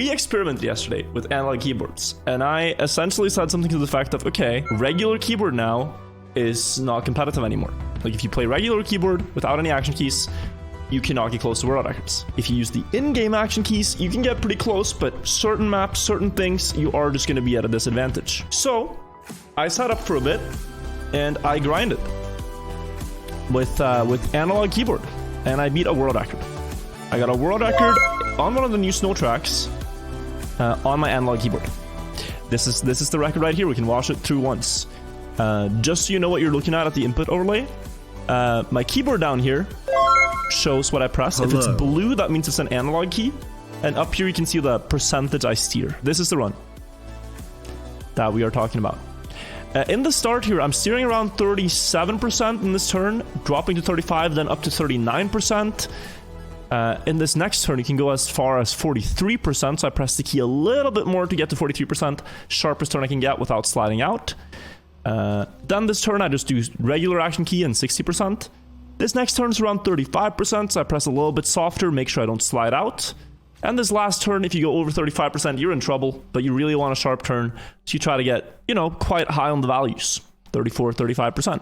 We experimented yesterday with analog keyboards, and I essentially said something to the fact of, okay, regular keyboard now is not competitive anymore. Like if you play regular keyboard without any action keys, you cannot get close to world records. If you use the in-game action keys, you can get pretty close, but certain maps, certain things, you are just going to be at a disadvantage. So I sat up for a bit and I grinded with analog keyboard, and I beat a world record. I got a world record on one of the new snow tracks on my analog keyboard. This is the record right here. We can watch it through once. Just so you know what you're looking at the input overlay, my keyboard down here shows what I press. Hello. If it's blue, that means it's an analog key. And up here, you can see the percentage I steer. This is the run that we are talking about. In the start here, I'm steering around 37% in this turn, dropping to 35, then up to 39%. In this next turn, you can go as far as 43%. So I press the key a little bit more to get to 43%. Sharpest turn I can get without sliding out. Then this turn, I just do regular action key and 60%. This next turn is around 35%, so I press a little bit softer, make sure I don't slide out. And this last turn, if you go over 35%, you're in trouble, but you really want a sharp turn, so you try to get, you know, quite high on the values, 34, 35%.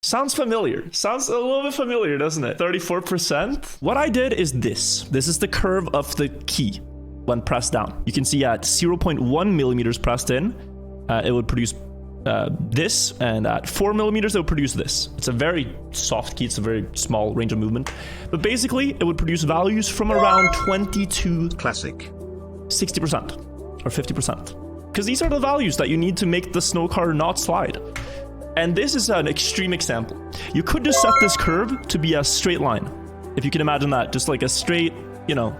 Sounds familiar. Sounds a little bit familiar, doesn't it? 34%. What I did is this. This is the curve of the key when pressed down. You can see at 0.1 millimeters pressed in, it would produce this, and at 4 millimeters it would produce this. It's a very soft key, it's a very small range of movement, but basically it would produce values from around 20 to classic 60% or 50%, because these are the values that you need to make the snow car not slide. And this is an extreme example. You could just set this curve to be a straight line, if you can imagine that, just like a straight, you know,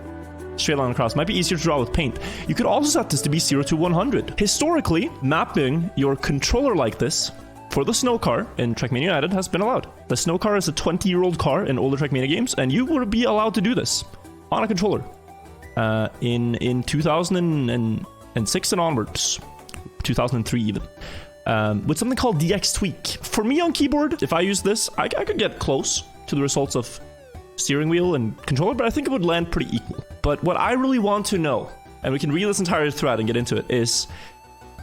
straight line across. Might be easier to draw with paint. You could also set this to be 0 to 100. Historically, mapping your controller like this for the snow car in Trackmania United has been allowed. The snow car is a 20-year-old car in older Trackmania games, and you would be allowed to do this on a controller in 2006 and onwards, 2003 even, with something called DX Tweak. For me on keyboard, if I use this, I could get close to the results of steering wheel and controller, but I think it would land pretty equal. But what I really want to know, and we can read this entire thread and get into it, is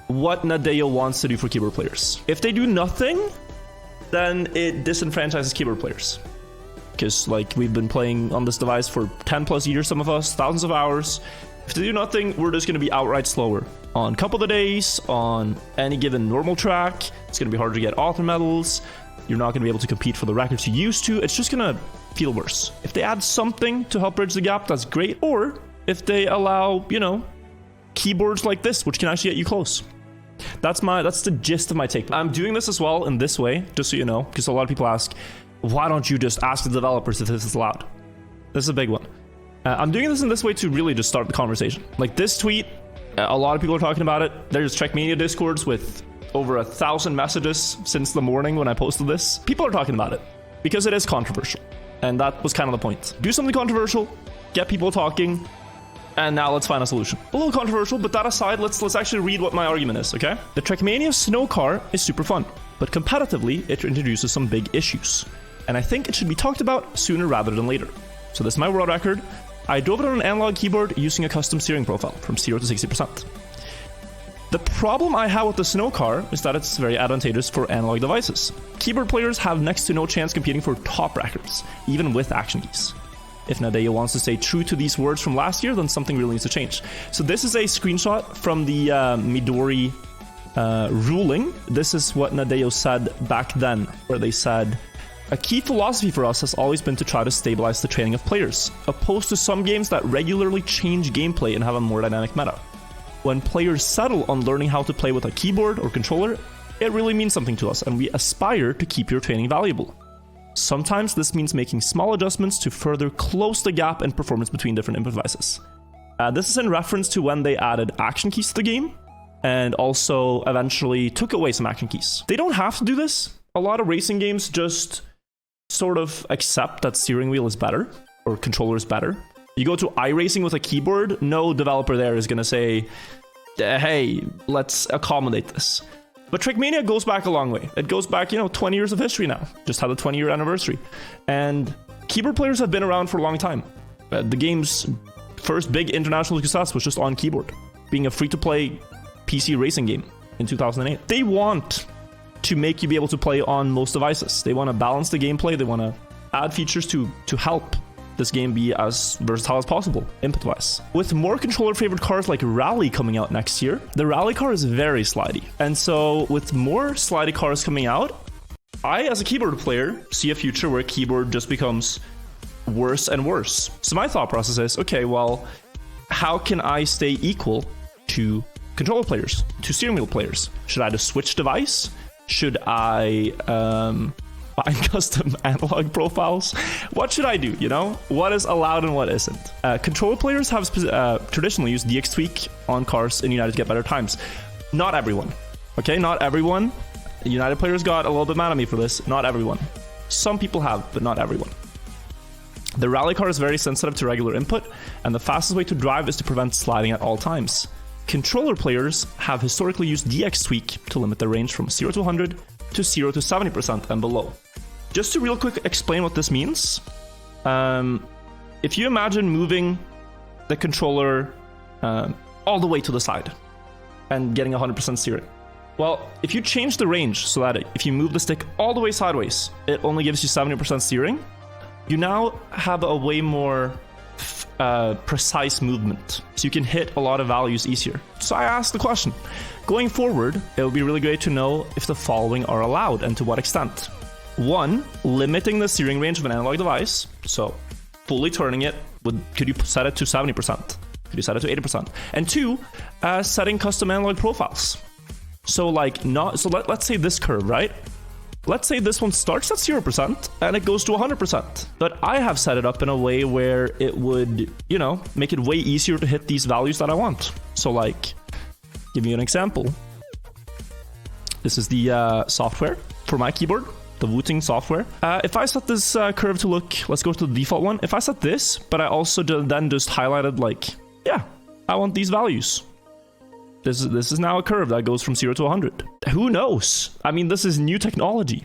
what Nadeo wants to do for keyboard players. If they do nothing, then it disenfranchises keyboard players. Because like we've been playing on this device for 10 plus years, some of us, thousands of hours. If they do nothing, we're just going to be outright slower on a couple of the days, on any given normal track. It's going to be harder to get author medals. You're not going to be able to compete for the records you used to. It's just going to feel worse. If they add something to help bridge the gap, that's great. Or if they allow, you know, keyboards like this, which can actually get you close. That's the gist of my take. I'm doing this as well in this way, just so you know, because a lot of people ask, why don't you just ask the developers if this is allowed? This is a big one. I'm doing this in this way to really just start the conversation. Like this tweet, a lot of people are talking about it. There's Trackmania discords with over 1,000 messages since the morning when I posted this. People are talking about it because it is controversial. And that was kind of the point. Do something controversial, get people talking, and now let's find a solution. A little controversial, but that aside, let's actually read what my argument is, okay? The Trackmania snow car is super fun, but competitively, it introduces some big issues. And I think it should be talked about sooner rather than later. So this is my world record. I drove it on an analog keyboard using a custom steering profile from 0 to 60%. The problem I have with the snow car is that it's very advantageous for analog devices. Keyboard players have next to no chance competing for top records, even with action keys. If Nadeo wants to stay true to these words from last year, then something really needs to change. So this is a screenshot from the Midori ruling. This is what Nadeo said back then, where they said, a key philosophy for us has always been to try to stabilize the training of players, opposed to some games that regularly change gameplay and have a more dynamic meta. When players settle on learning how to play with a keyboard or controller, it really means something to us, and we aspire to keep your training valuable. Sometimes this means making small adjustments to further close the gap in performance between different input devices. This is in reference to when they added action keys to the game, and also eventually took away some action keys. They don't have to do this. A lot of racing games just sort of accept that steering wheel is better, or controller is better. You go to iRacing with a keyboard, no developer there is going to say, hey, let's accommodate this. But Trackmania goes back a long way. It goes back, 20 years of history now. Just had a 20-year anniversary. And keyboard players have been around for a long time. The game's first big international success was just on keyboard, being a free-to-play PC racing game in 2008. They want to make you be able to play on most devices. They want to balance the gameplay. They want to add features to help this game be as versatile as possible, input-wise. With more controller-favored cars like Rally coming out next year, the Rally car is very slidey. And so with more slidey cars coming out, I, as a keyboard player, see a future where keyboard just becomes worse and worse. So my thought process is, okay, well, how can I stay equal to controller players, to steering wheel players? Should I just switch device? Should I find custom analog profiles? What should I do, you know? What is allowed and what isn't? Controller players have traditionally used DX Tweak on cars in United to get better times. Not everyone, okay? Not everyone. United players got a little bit mad at me for this. Not everyone. Some people have, but not everyone. The Rally car is very sensitive to regular input, and the fastest way to drive is to prevent sliding at all times. Controller players have historically used DX Tweak to limit the range from 0 to 100 to 0 to 70% and below. Just to real quick explain what this means, if you imagine moving the controller all the way to the side and getting 100% steering. Well, if you change the range so that if you move the stick all the way sideways, it only gives you 70% steering, you now have a way more precise movement. So you can hit a lot of values easier. So I asked the question, going forward, it would be really great to know if the following are allowed and to what extent. 1, limiting the steering range of an analog device. So fully turning it, could you set it to 70%? Could you set it to 80%? And 2, setting custom analog profiles. So let's say this curve, right? Let's say this one starts at 0% and it goes to 100%. But I have set it up in a way where it would, you know, make it way easier to hit these values that I want. So like, give you an example. This is the software for my keyboard, the Wooting software. If I set this curve to look, let's go to the default one. If I set this, but I also then just highlighted like, yeah, I want these values. This is now a curve that goes from 0 to 100. Who knows? I mean, this is new technology.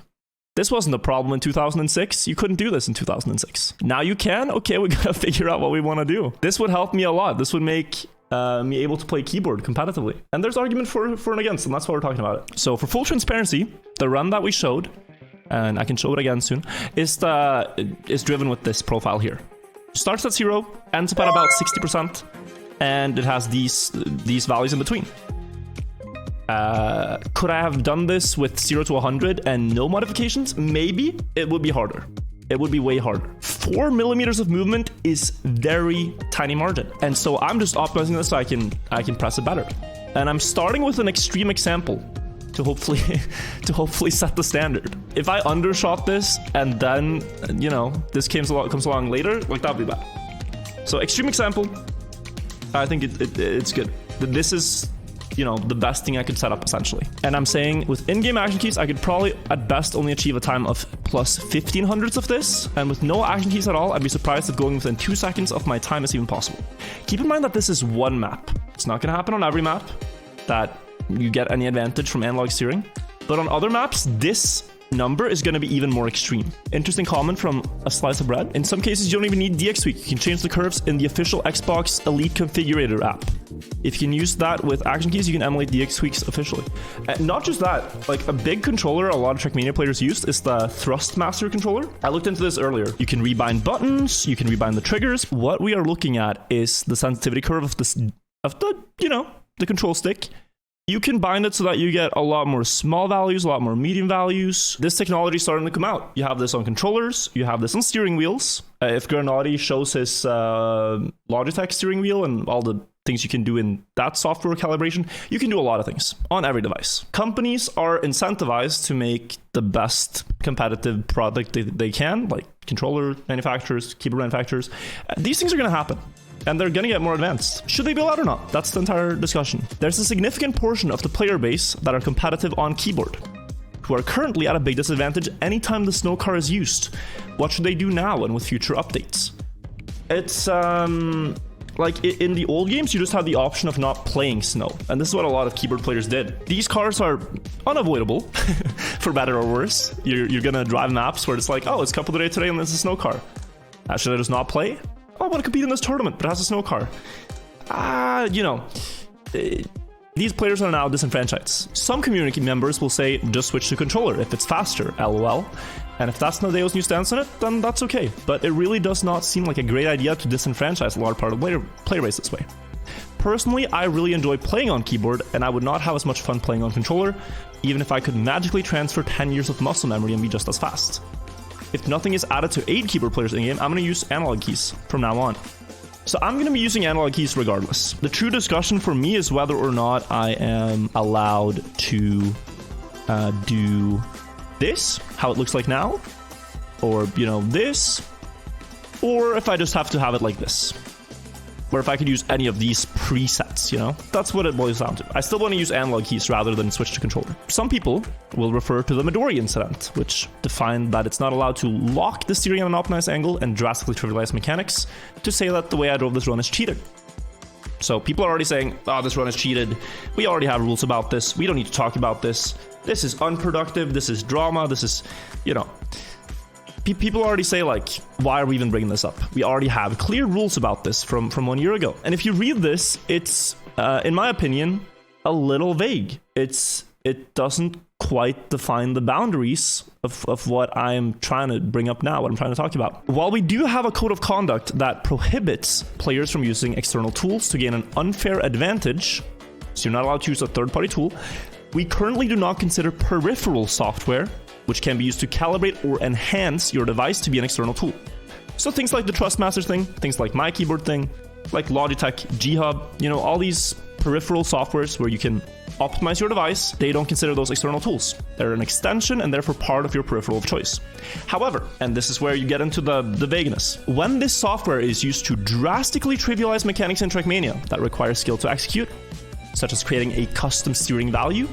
This wasn't a problem in 2006. You couldn't do this in 2006. Now you can? Okay, we gotta figure out what we want to do. This would help me a lot. This would make me able to play keyboard competitively. And there's argument for and against, and that's why we're talking about it. So for full transparency, the run that we showed, and I can show it again soon, is driven with this profile here. Starts at 0, ends up at about 60%. And it has these values in between. Could I have done this with 0 to 100 and no modifications? Maybe. It would be harder. It would be way harder. 4 millimeters of movement is very tiny margin. And so I'm just optimizing this so I can press it better. And I'm starting with an extreme example to hopefully set the standard. If I undershot this and then, you know, this comes along later, like that would be bad. So extreme example. I think it's good. This is, you know, the best thing I could set up essentially. And I'm saying with in-game action keys, I could probably at best only achieve a time of plus 1500ths of this. And with no action keys at all, I'd be surprised if going within 2 seconds of my time is even possible. Keep in mind that this is one map. It's not going to happen on every map that you get any advantage from analog steering. But on other maps, this number is going to be even more extreme. Interesting comment from A Slice of Bread. In some cases, you don't even need DX Tweak. You can change the curves in the official Xbox Elite Configurator app. If you can use that with action keys, you can emulate DX Tweaks officially. And not just that, like a big controller a lot of Trackmania players use is the Thrustmaster controller. I looked into this earlier. You can rebind buttons, you can rebind the triggers. What we are looking at is the sensitivity curve of the control stick. You can bind it so that you get a lot more small values, a lot more medium values. This technology is starting to come out. You have this on controllers. You have this on steering wheels. If Granati shows his Logitech steering wheel and all the things you can do in that software calibration, you can do a lot of things on every device. Companies are incentivized to make the best competitive product they can, like controller manufacturers, keyboard manufacturers. These things are going to happen. And they're gonna get more advanced. Should they be allowed or not? That's the entire discussion. There's a significant portion of the player base that are competitive on keyboard, who are currently at a big disadvantage anytime the snow car is used. What should they do now and with future updates? It's like in the old games, you just had the option of not playing snow. And this is what a lot of keyboard players did. These cars are unavoidable, for better or worse. You're gonna drive maps where it's like, oh, it's Cup of the Day today and this is a snow car. Should I just not play? I want to compete in this tournament, but it has a snow car. You know, these players are now disenfranchised. Some community members will say, just switch to controller if it's faster, lol. And if that's Nadeo's new stance on it, then that's okay. But it really does not seem like a great idea to disenfranchise a large part of the player base this way. Personally, I really enjoy playing on keyboard, and I would not have as much fun playing on controller, even if I could magically transfer 10 years of muscle memory and be just as fast. If nothing is added to aid keyboard players in-game, I'm going to use analog keys from now on. So I'm going to be using analog keys regardless. The true discussion for me is whether or not I am allowed to do this, how it looks like now, or, you know, this, or if I just have to have it like this. Or if I could use any of these presets, you know? That's what it boils down to. I still want to use analog keys rather than switch to controller. Some people will refer to the Midori incident, which defined that it's not allowed to lock the steering at an optimized angle and drastically trivialize mechanics, to say that the way I drove this run is cheated. So people are already saying, oh, this run is cheated. We already have rules about this. We don't need to talk about this. This is unproductive. This is drama. This is, you know... People already say, like, why are we even bringing this up? We already have clear rules about this from 1 year ago. And if you read this, it's, in my opinion, a little vague. It doesn't quite define the boundaries of what I'm trying to bring up now, what I'm trying to talk about. While we do have a code of conduct that prohibits players from using external tools to gain an unfair advantage, so you're not allowed to use a third-party tool, we currently do not consider peripheral software, which can be used to calibrate or enhance your device to be an external tool. So things like the Trustmasters thing, things like my keyboard thing, like Logitech, G-Hub, you know, all these peripheral softwares where you can optimize your device, they don't consider those external tools. They're an extension and therefore part of your peripheral of choice. However, and this is where you get into the vagueness, when this software is used to drastically trivialize mechanics in Trackmania that require skill to execute, such as creating a custom steering value,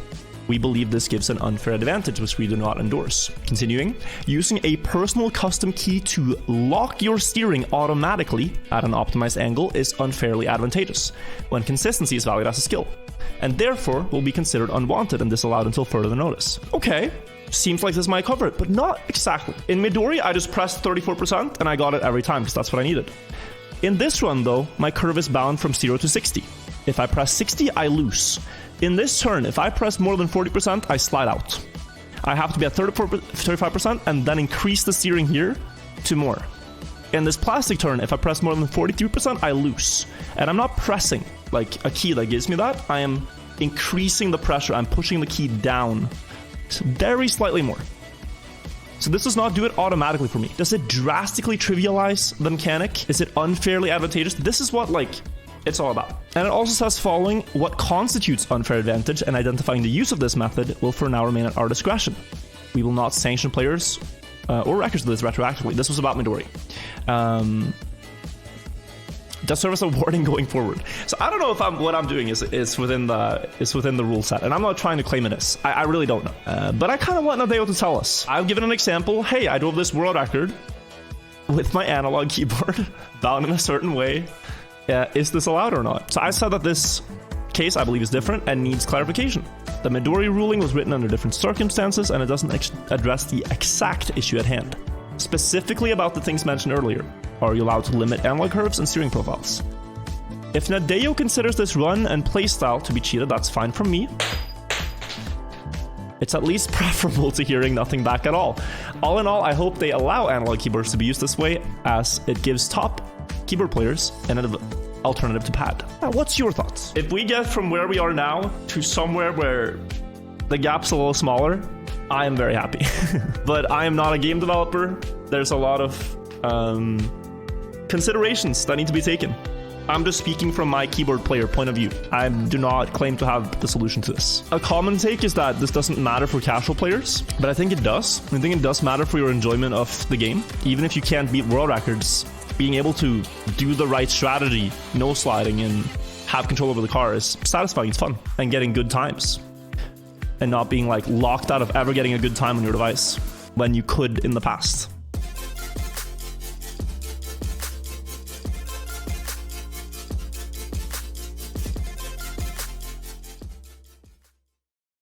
we believe this gives an unfair advantage, which we do not endorse. Continuing, using a personal custom key to lock your steering automatically at an optimized angle is unfairly advantageous, when consistency is valued as a skill, and therefore will be considered unwanted and disallowed until further notice. Okay, seems like this might cover it, but not exactly. In Midori, I just pressed 34% and I got it every time because that's what I needed. In this run though, my curve is bound from 0 to 60. If I press 60, I lose. In this turn, if I press more than 40%, I slide out. I have to be at 35% and then increase the steering here to more. In this plastic turn, if I press more than 43%, I lose. And I'm not pressing like a key that gives me that. I am increasing the pressure. I'm pushing the key down very slightly more. So this does not do it automatically for me. Does it drastically trivialize the mechanic? Is it unfairly advantageous? This is what, like, it's all about. And it also says following, what constitutes unfair advantage and identifying the use of this method will for now remain at our discretion. We will not sanction players or records of this retroactively. This was about Midori. Does serve as a warning going forward. So I don't know if what I'm doing is within the rule set, and I'm not trying to claim it is. I really don't know. But I kind of want Nadeo to tell us. I've given an example. Hey, I drove this world record with my analog keyboard bound in a certain way. Is this allowed or not? So I said that this case, I believe, is different and needs clarification. The Midori ruling was written under different circumstances and it doesn't address the exact issue at hand. Specifically about the things mentioned earlier. Are you allowed to limit analog curves and steering profiles? If Nadeo considers this run and playstyle to be cheated, that's fine from me. It's at least preferable to hearing nothing back at all. All in all, I hope they allow analog keyboards to be used this way, as it gives top keyboard players an alternative to pad. What's your thoughts? If we get from where we are now to somewhere where the gap's a little smaller, I am very happy. But I am not a game developer. There's a lot of considerations that need to be taken. I'm just speaking from my keyboard player point of view. I do not claim to have the solution to this. A common take is that this doesn't matter for casual players, but I think it does. I think it does matter for your enjoyment of the game. Even if you can't beat world records, being able to do the right strategy, no sliding, and have control over the car is satisfying. It's fun. And getting good times. And not being like locked out of ever getting a good time on your device when you could in the past.